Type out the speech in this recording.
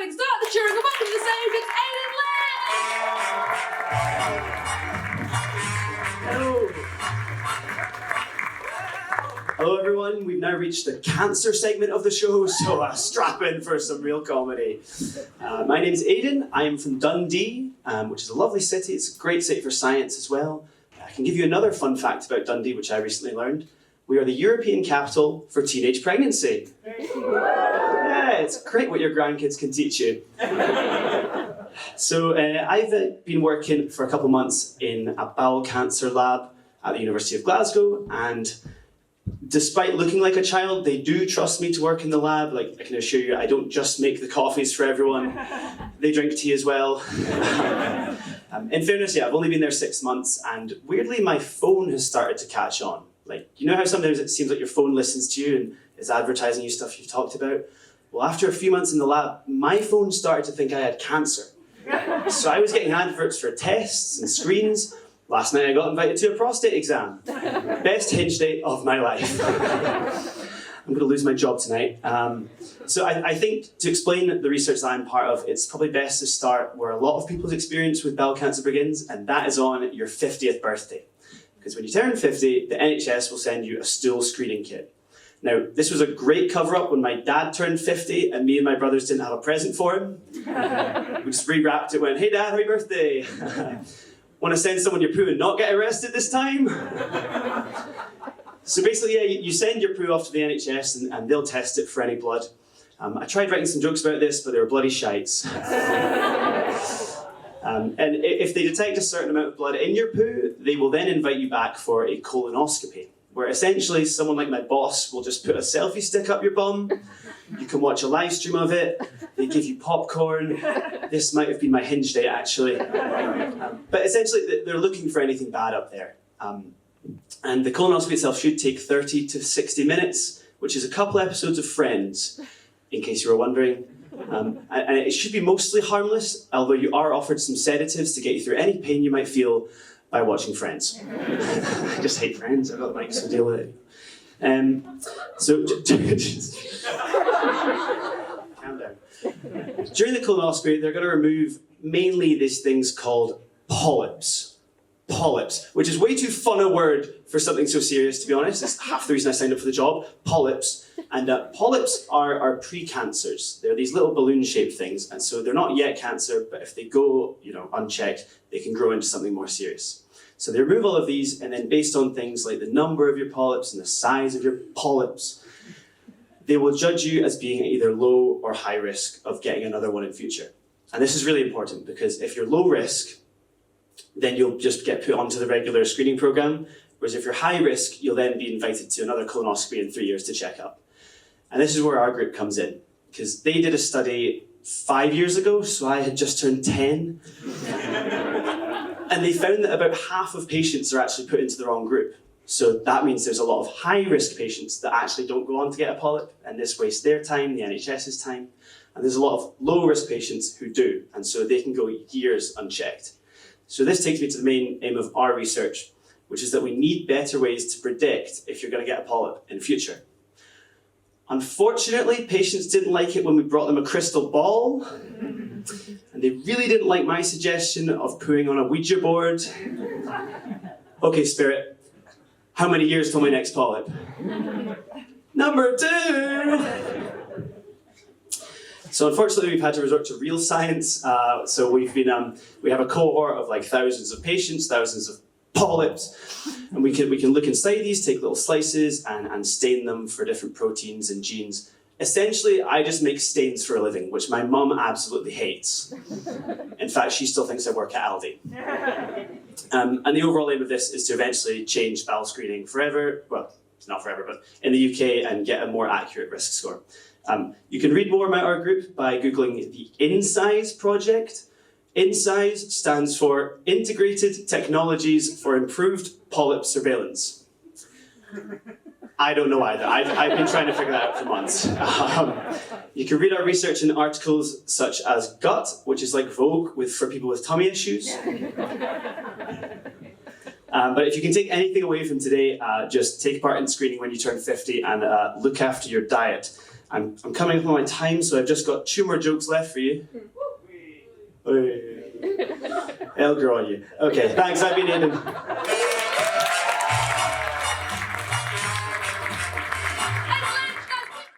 having start the cheering. Welcome to the stage, it's Aidan Lynch! Hello. Hello everyone, we've now reached the cancer segment of the show, so strap in for some real comedy. My name's Aidan, I am from Dundee, which is a lovely city. It's a great city for science as well. I can give you another fun fact about Dundee, which I recently learned. We are the European capital for teenage pregnancy. Yeah, it's great what your grandkids can teach you. So I've been working for a couple of months in a bowel cancer lab at the University of Glasgow, and despite looking like a child, they do trust me to work in the lab. Like, I can assure you, I don't just make the coffees for everyone. They drink tea as well. In fairness, yeah, I've only been there 6 months, and weirdly, my phone has started to catch on. Like, you know how sometimes it seems like your phone listens to you and is advertising you stuff you've talked about? Well, after a few months in the lab, my phone started to think I had cancer. So I was getting adverts for tests and screens. Last night I got invited to a prostate exam. Best hinge date of my life. I'm going to lose my job tonight. So I think to explain the research that I'm part of, it's probably best to start where a lot of people's experience with bowel cancer begins, and that is on your 50th birthday. Because when you turn 50, the NHS will send you a stool screening kit. Now, this was a great cover-up when my dad turned 50 and me and my brothers didn't have a present for him. We just rewrapped it, went, "Hey Dad, happy birthday." Want to send someone your poo and not get arrested this time? So basically, yeah, you send your poo off to the NHS and they'll test it for any blood. I tried writing some jokes about this, but they were bloody shites. And if they detect a certain amount of blood in your poo, they will then invite you back for a colonoscopy, where essentially someone like my boss will just put a selfie stick up your bum. You can watch a live stream of it. They give you popcorn. This might have been my hinge date, actually. But essentially, they're looking for anything bad up there. And the colonoscopy itself should take 30 to 60 minutes, which is a couple episodes of Friends, in case you were wondering. And it should be mostly harmless, although you are offered some sedatives to get you through any pain you might feel by watching Friends. I just hate Friends. I've got Mike, so deal with it. So calm down. During the colonoscopy, they're going to remove mainly these things called polyps. Polyps, which is way too fun a word for something so serious, to be honest. It's half the reason I signed up for the job. Polyps. And polyps are precancers. They're these little balloon-shaped things, and so they're not yet cancer, but if they go, unchecked, they can grow into something more serious. So they remove all of these, and then based on things like the number of your polyps and the size of your polyps, they will judge you as being at either low or high risk of getting another one in future. And this is really important because if you're low risk, then you'll just get put onto the regular screening program, whereas if you're high risk, you'll then be invited to another colonoscopy in 3 years to check up. And this is where our group comes in, because they did a study 5 years ago, so I had just turned 10. And they found that about half of patients are actually put into the wrong group. So that means there's a lot of high-risk patients that actually don't go on to get a polyp, and this wastes their time, the NHS's time. And there's a lot of low-risk patients who do, and so they can go years unchecked. So this takes me to the main aim of our research, which is that we need better ways to predict if you're going to get a polyp in the future. Unfortunately, patients didn't like it when we brought them a crystal ball, and they really didn't like my suggestion of pooing on a Ouija board. Okay, Spirit, how many years till my next polyp? Number 2! So unfortunately, we've had to resort to real science. So we have a cohort of like thousands of patients, thousands of polyps, and we can look inside these, take little slices, and stain them for different proteins and genes. Essentially, I just make stains for a living, which my mum absolutely hates. In fact, she still thinks I work at Aldi. And the overall aim of this is to eventually change bowel screening forever. Well, it's not forever, but in the UK, and get a more accurate risk score. You can read more about our group by Googling the INSIZE project. INSIZE stands for Integrated Technologies for Improved Polyp Surveillance. I don't know either. I've been trying to figure that out for months. You can read our research in articles such as Gut, which is like Vogue for people with tummy issues. But if you can take anything away from today, just take part in screening when you turn 50 and look after your diet. I'm coming up on my time, so I've just got 2 more jokes left for you. El girl on you. Okay, thanks, I've been Aidan.